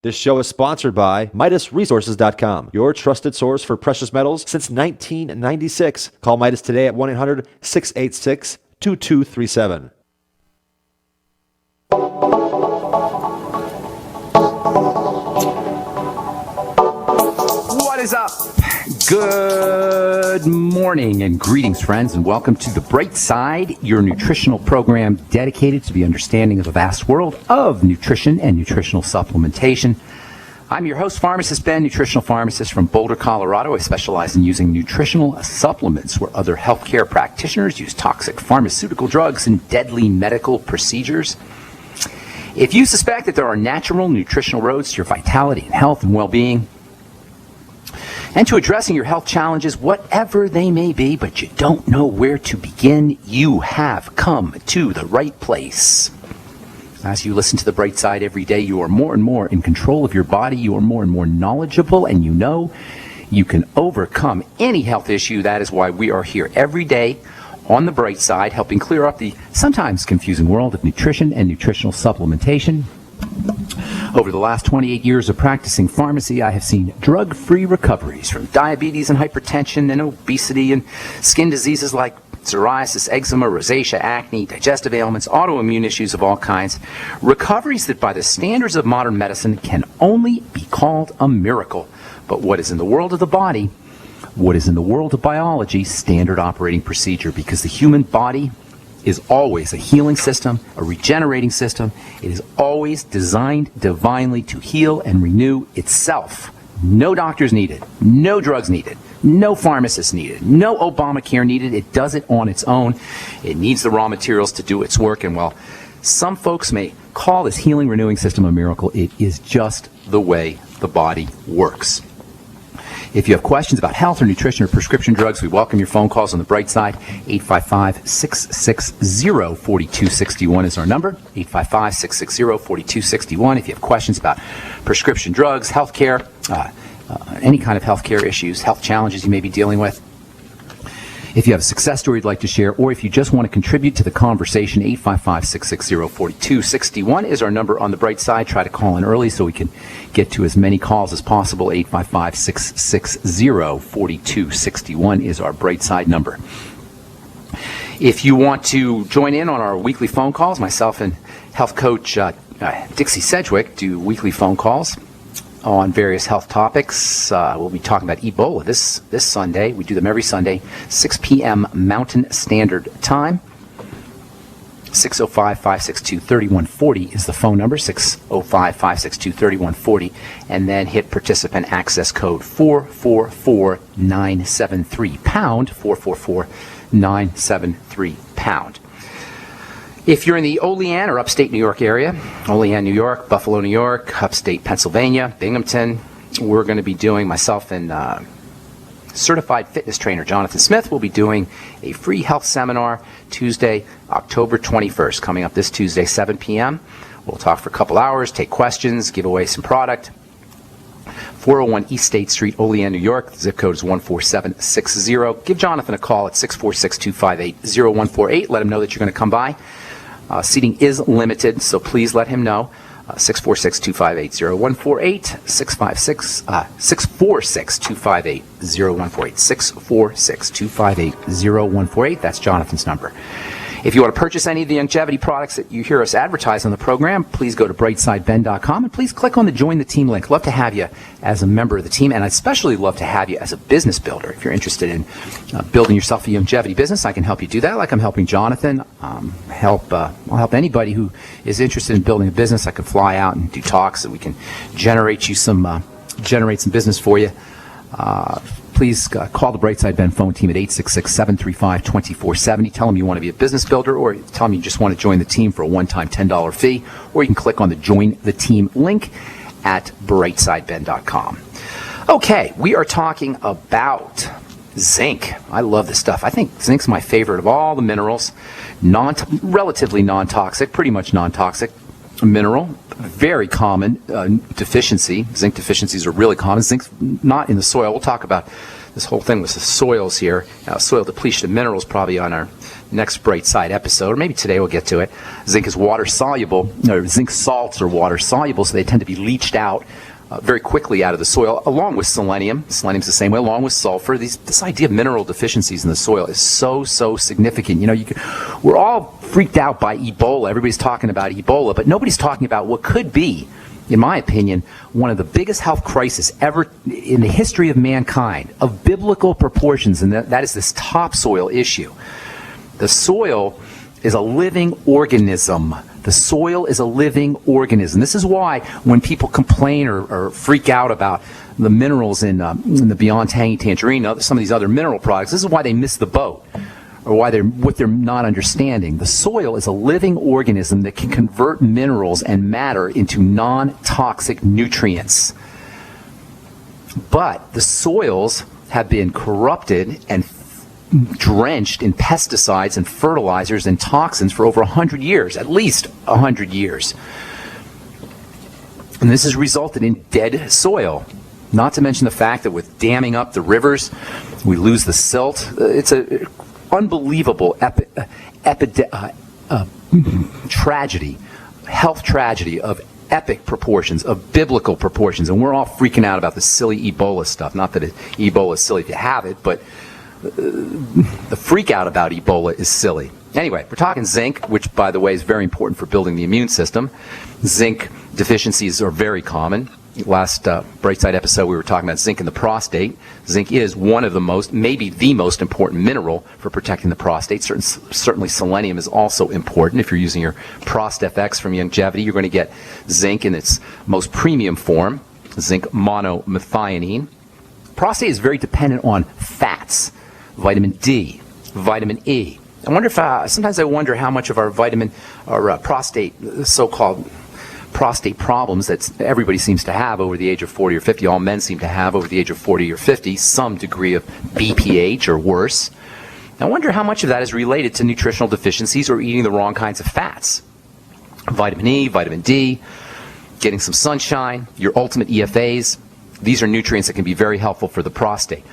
This show is sponsored by MidasResources.com, your trusted source for precious metals since 1996. Call Midas today at 1-800-686-2237. What is up? Good morning and greetings, friends, and welcome to The Bright Side, your nutritional program dedicated to the understanding of the vast world of nutrition and nutritional supplementation. I'm your host, Pharmacist Ben, nutritional pharmacist from Boulder, Colorado. I specialize in using nutritional supplements where other healthcare practitioners use toxic pharmaceutical drugs and deadly medical procedures. If you suspect that there are natural nutritional roads to your vitality and health and well-being, and to addressing your health challenges, whatever they may be, but you don't know where to begin, you have come to the right place. As you listen to The Bright Side every day, you are more and more in control of your body, you are more and more knowledgeable, and you know you can overcome any health issue. That is why we are here every day on The Bright Side, helping clear up the sometimes confusing world of nutrition and nutritional supplementation. Over the last 28 years of practicing pharmacy, I have seen drug-free recoveries from diabetes and hypertension and obesity and skin diseases like psoriasis, eczema, rosacea, acne, digestive ailments, autoimmune issues of all kinds. Recoveries that by the standards of modern medicine can only be called a miracle. But what is in the world of the body, what is in the world of biology, standard operating procedure, because the human body is always a healing system, a regenerating system. It is always designed divinely to heal and renew itself. No doctors needed, no drugs needed, no pharmacists needed, no Obamacare needed. It does it on its own. It needs the raw materials to do its work. And while some folks may call this healing, renewing system a miracle, it is just the way the body works. If you have questions about health or nutrition or prescription drugs, we welcome your phone calls on The Bright Side. 855-660-4261 is our number. 855-660-4261. If you have questions about prescription drugs, health care, any kind of health care issues, health challenges you may be dealing with. If you have a success story you'd like to share, or if you just want to contribute to the conversation, 855-660-4261 is our number on The Bright Side. Try to call in early so we can get to as many calls as possible. 855-660-4261 is our Bright Side number. If you want to join in on our weekly phone calls, myself and health coach Dixie Sedgwick do weekly phone calls on various health topics. We'll be talking about Ebola this Sunday. We do them every Sunday, 6 p.m. Mountain Standard Time. 605-562-3140 is the phone number, 605-562-3140, and then hit participant access code 444-973 pound, 444-973 pound. If you're in the Olean or upstate New York area, Olean, New York, Buffalo, New York, upstate Pennsylvania, Binghamton, we're going to be doing, myself and certified fitness trainer Jonathan Smith will be doing a free health seminar Tuesday, October 21st, coming up this Tuesday, 7 p.m. We'll talk for a couple hours, take questions, give away some product. 401 East State Street, Olean, New York. The zip code is 14760. Give Jonathan a call at 646-258-0148. Let him know that you're going to come by. Seating is limited, so please let him know. 646-258-0148, 646-258-0148, 646-258-0148. That's Jonathan's number. If you want to purchase any of the longevity products that you hear us advertise on the program, please go to brightsideben.com and please click on the Join the Team link. Love to have you as a member of the team, and I'd especially love to have you as a business builder. If you're interested in building yourself a longevity business, I can help you do that, like I'm helping Jonathan. I'll help anybody who is interested in building a business. I can fly out and do talks so we can generate some business for you. Please call the Brightside Ben phone team at 866-735-2470. Tell them you want to be a business builder, or tell them you just want to join the team for a one-time $10 fee, or you can click on the Join the Team link at brightsideben.com. Okay, we are talking about zinc. I love this stuff. I think zinc's my favorite of all the minerals. Relatively non-toxic, pretty much non-toxic mineral. Very common deficiency. Zinc deficiencies are really common. Zinc's not in the soil. We'll talk about this whole thing with the soils here. Soil depletion of minerals probably on our next Bright Side episode, or maybe today we'll get to it. Zinc is water soluble, or zinc salts are water soluble, so they tend to be leached out very quickly out of the soil, along with selenium. Selenium's the same way, along with sulfur. This idea of mineral deficiencies in the soil is so significant. We're all freaked out by Ebola. Everybody's talking about Ebola, but nobody's talking about what could be, in my opinion, one of the biggest health crises ever in the history of mankind, of biblical proportions, and that is this topsoil issue. The soil is a living organism. The soil is a living organism. This is why when people complain or freak out about the minerals in the Beyond Tangy Tangerine, some of these other mineral products, this is why they miss the boat, or what they're not understanding. The soil is a living organism that can convert minerals and matter into non-toxic nutrients. But the soils have been corrupted and drenched in pesticides and fertilizers and toxins for over 100 years, at least 100 years. And this has resulted in dead soil. Not to mention the fact that with damming up the rivers, we lose the silt. It's an unbelievable tragedy, health tragedy of epic proportions, of biblical proportions. And we're all freaking out about the silly Ebola stuff. Not that Ebola is silly if you have it, but the freak out about Ebola is silly. Anyway, we're talking zinc, which, by the way, is very important for building the immune system. Zinc deficiencies are very common. Last Brightside episode, we were talking about zinc in the prostate. Zinc is one of the most, maybe the most important mineral for protecting the prostate. Certainly selenium is also important. If you're using your ProstFX from Youngevity, you're going to get zinc in its most premium form, zinc monomethionine. Prostate is very dependent on fats, vitamin D, vitamin E. I wonder if sometimes I wonder how much of our prostate, so-called prostate problems that everybody seems to have over the age of 40 or 50, all men seem to have over the age of 40 or 50, some degree of BPH or worse. I wonder how much of that is related to nutritional deficiencies or eating the wrong kinds of fats. Vitamin E, vitamin D, getting some sunshine, your ultimate EFAs. These are nutrients that can be very helpful for the prostate.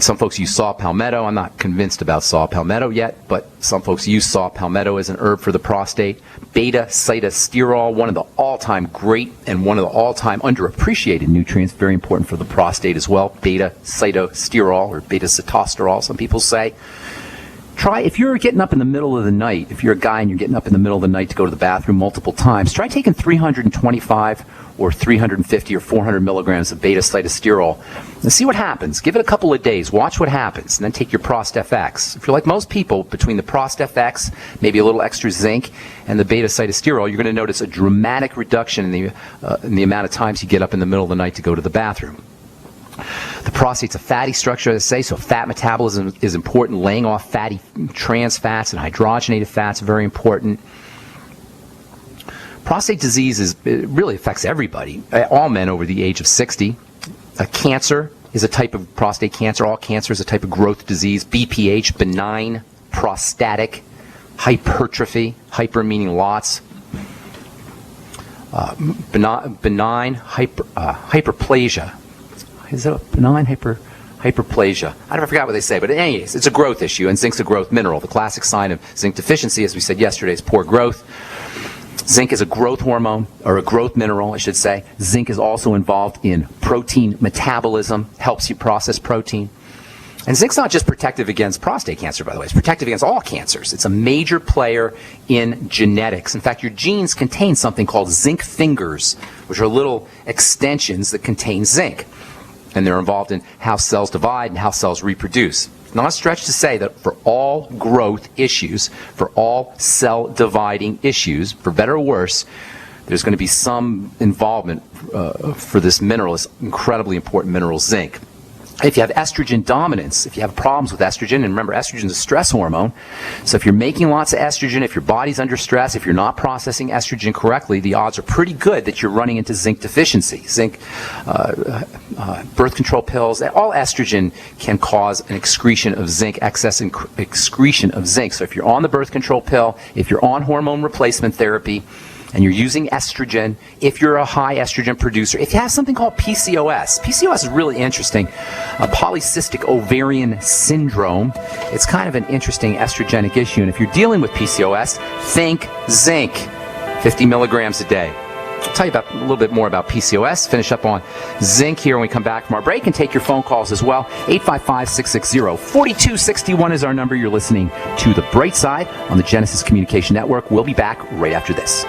Some folks use saw palmetto. I'm not convinced about saw palmetto yet, but some folks use saw palmetto as an herb for the prostate. Beta-cytosterol, one of the all-time great and one of the all-time underappreciated nutrients, very important for the prostate as well. Beta-cytosterol, or beta-cytosterol, some people say. Try, if you're getting up in the middle of the night, if you're a guy and you're getting up in the middle of the night to go to the bathroom multiple times, try taking 325 or 350 or 400 milligrams of beta-cytosterol and see what happens. Give it a couple of days. Watch what happens. And then take your ProstFX. If you're like most people, between the ProstFX, maybe a little extra zinc, and the beta-cytosterol, you're going to notice a dramatic reduction in the amount of times you get up in the middle of the night to go to the bathroom. The prostate's a fatty structure, as I say, so fat metabolism is important. Laying off fatty trans fats and hydrogenated fats, very important. Prostate disease it really affects everybody, all men over the age of 60. Cancer is a type of prostate cancer. All cancer is a type of growth disease. BPH, benign prostatic hypertrophy, hyper meaning lots. Benign hyperplasia. Is it a benign hyperplasia? I forgot what they say, but anyways, it's a growth issue, and zinc's a growth mineral. The classic sign of zinc deficiency, as we said yesterday, is poor growth. Zinc is a growth hormone, or a growth mineral, I should say. Zinc is also involved in protein metabolism, helps you process protein. And zinc's not just protective against prostate cancer, by the way. It's protective against all cancers. It's a major player in genetics. In fact, your genes contain something called zinc fingers, which are little extensions that contain zinc. And they're involved in how cells divide and how cells reproduce. It's not a stretch to say that for all growth issues, for all cell dividing issues, for better or worse, there's going to be some involvement for this mineral, this incredibly important mineral, zinc. If you have estrogen dominance, if you have problems with estrogen, and remember, estrogen is a stress hormone, so if you're making lots of estrogen, if your body's under stress, if you're not processing estrogen correctly, the odds are pretty good that you're running into zinc deficiency. Zinc, birth control pills, all estrogen can cause an excretion of zinc, excess excretion of zinc. So if you're on the birth control pill, if you're on hormone replacement therapy, and you're using estrogen, if you're a high estrogen producer, if you have something called PCOS. PCOS is really interesting. Polycystic ovarian syndrome. It's kind of an interesting estrogenic issue. And if you're dealing with PCOS, think zinc, 50 milligrams a day. I'll tell you a little bit more about PCOS, finish up on zinc here when we come back from our break, and take your phone calls as well. 855-660-4261 is our number. You're listening to The Bright Side on the Genesis Communication Network. We'll be back right after this.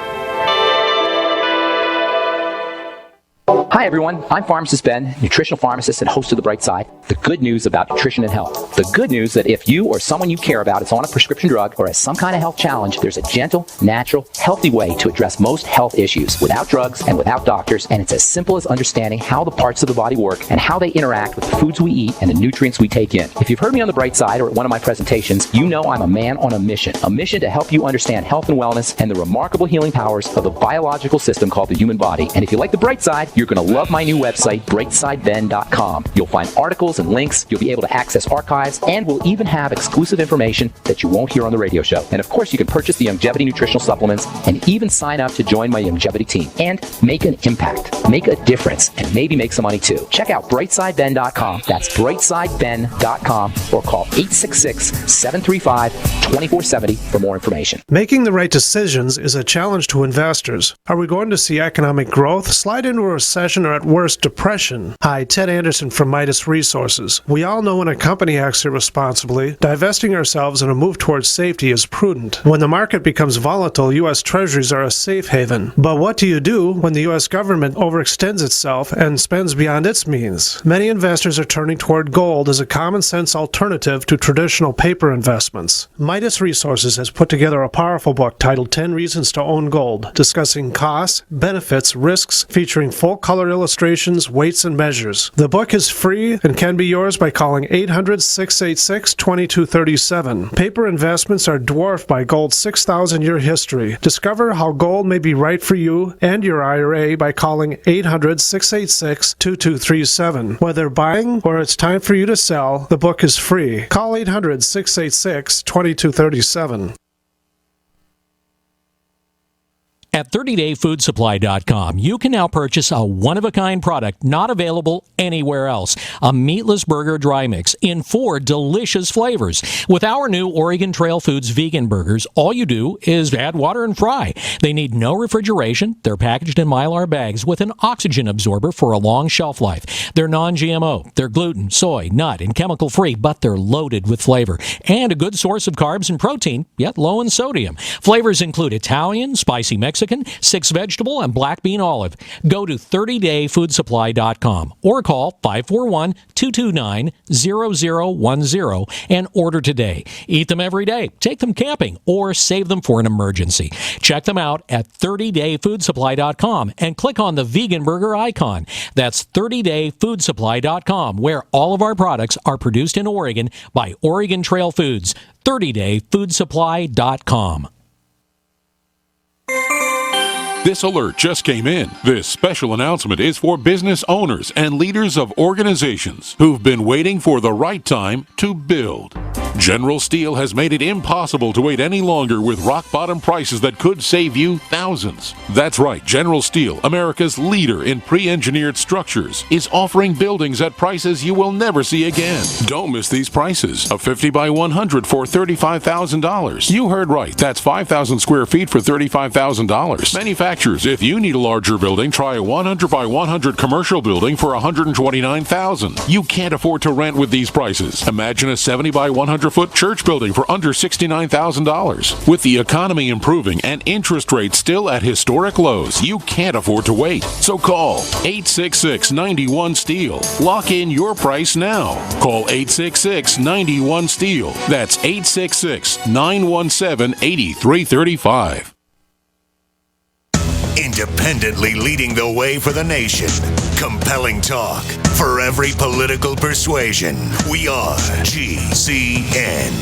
Hi everyone, I'm Pharmacist Ben, nutritional pharmacist and host of The Bright Side. The good news about nutrition and health. The good news that if you or someone you care about is on a prescription drug or has some kind of health challenge, there's a gentle, natural, healthy way to address most health issues without drugs and without doctors, and it's as simple as understanding how the parts of the body work and how they interact with the foods we eat and the nutrients we take in. If you've heard me on The Bright Side or at one of my presentations, you know I'm a man on a mission to help you understand health and wellness and the remarkable healing powers of the biological system called the human body. And if you like The Bright Side, you're going to love my new website, brightsideben.com. You'll find articles and links, you'll be able to access archives, and we'll even have exclusive information that you won't hear on the radio show. And of course, you can purchase the Youngevity nutritional supplements and even sign up to join my Youngevity team and make an impact, make a difference, and maybe make some money too. Check out brightsideben.com. That's brightsideben.com, or call 866-735-2470 for more information. Making the right decisions is a challenge to investors. Are we going to see economic growth, slide into a recession, or at worst, depression? Hi, Ted Anderson from Midas Resources. We all know when a company acts irresponsibly, divesting ourselves in a move towards safety is prudent. When the market becomes volatile, U.S. Treasuries are a safe haven. But what do you do when the U.S. government overextends itself and spends beyond its means? Many investors are turning toward gold as a common-sense alternative to traditional paper investments. Midas Resources has put together a powerful book titled 10 Reasons to Own Gold, discussing costs, benefits, risks, featuring full-color illustrations, weights, and measures. The book is free and can be yours by calling 800-686-2237. Paper investments are dwarfed by gold's 6,000-year history. Discover how gold may be right for you and your IRA by calling 800-686-2237. Whether buying or it's time for you to sell, the book is free. Call 800-686-2237. At 30dayfoodsupply.com, you can now purchase a one-of-a-kind product not available anywhere else. A meatless burger dry mix in 4 delicious flavors. With our new Oregon Trail Foods vegan burgers, all you do is add water and fry. They need no refrigeration. They're packaged in Mylar bags with an oxygen absorber for a long shelf life. They're non-GMO. They're gluten, soy, nut, and chemical-free, but they're loaded with flavor. And a good source of carbs and protein, yet low in sodium. Flavors include Italian, spicy Mexican, 6 vegetable, and black bean olive. Go to 30dayfoodsupply.com or call 541-229-0010 and order today. Eat them every day, take them camping, or save them for an emergency. Check them out at 30dayfoodsupply.com and click on the vegan burger icon. That's 30dayfoodsupply.com, where all of our products are produced in Oregon by Oregon Trail Foods. 30dayfoodsupply.com. This alert just came in. This special announcement is for business owners and leaders of organizations who've been waiting for the right time to build. General Steel has made it impossible to wait any longer with rock-bottom prices that could save you thousands. That's right, General Steel, America's leader in pre-engineered structures, is offering buildings at prices you will never see again. Don't miss these prices. A 50 by 100 for $35,000. You heard right. That's 5,000 square feet for $35,000. Manufacturers, if you need a larger building, try a 100 by 100 commercial building for $129,000. You can't afford to rent with these prices. Imagine a 70 by 100-foot church building for under $69,000. With the economy improving and interest rates still at historic lows, you can't afford to wait. So call 866-91-STEEL. Lock in your price now. Call 866-91-STEEL. That's 866-917-8335. Independently leading the way for the nation. Compelling talk for every political persuasion. We are GCN.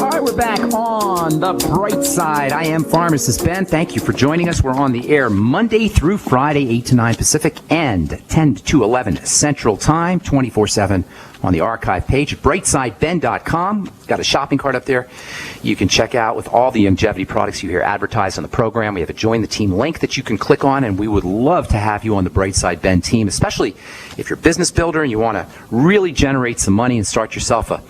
All right, right, we're back on the bright side. I am Pharmacist Ben. Thank you for joining us. We're on the air Monday through Friday, 8 to 9 Pacific and 10 to 11 Central Time, 24/7 on the archive page at brightsideben.com. Got a shopping cart up there you can check out with all the longevity products you hear advertised on the program. We have a Join the Team link that you can click on, and we would love to have you on the Brightside Ben team, especially if you're a business builder and you want to really generate some money and start yourself a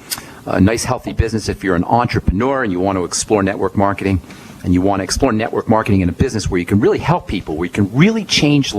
nice, healthy business. If you're an entrepreneur and you want to explore network marketing, and you want to explore network marketing in a business where you can really help people, where you can really change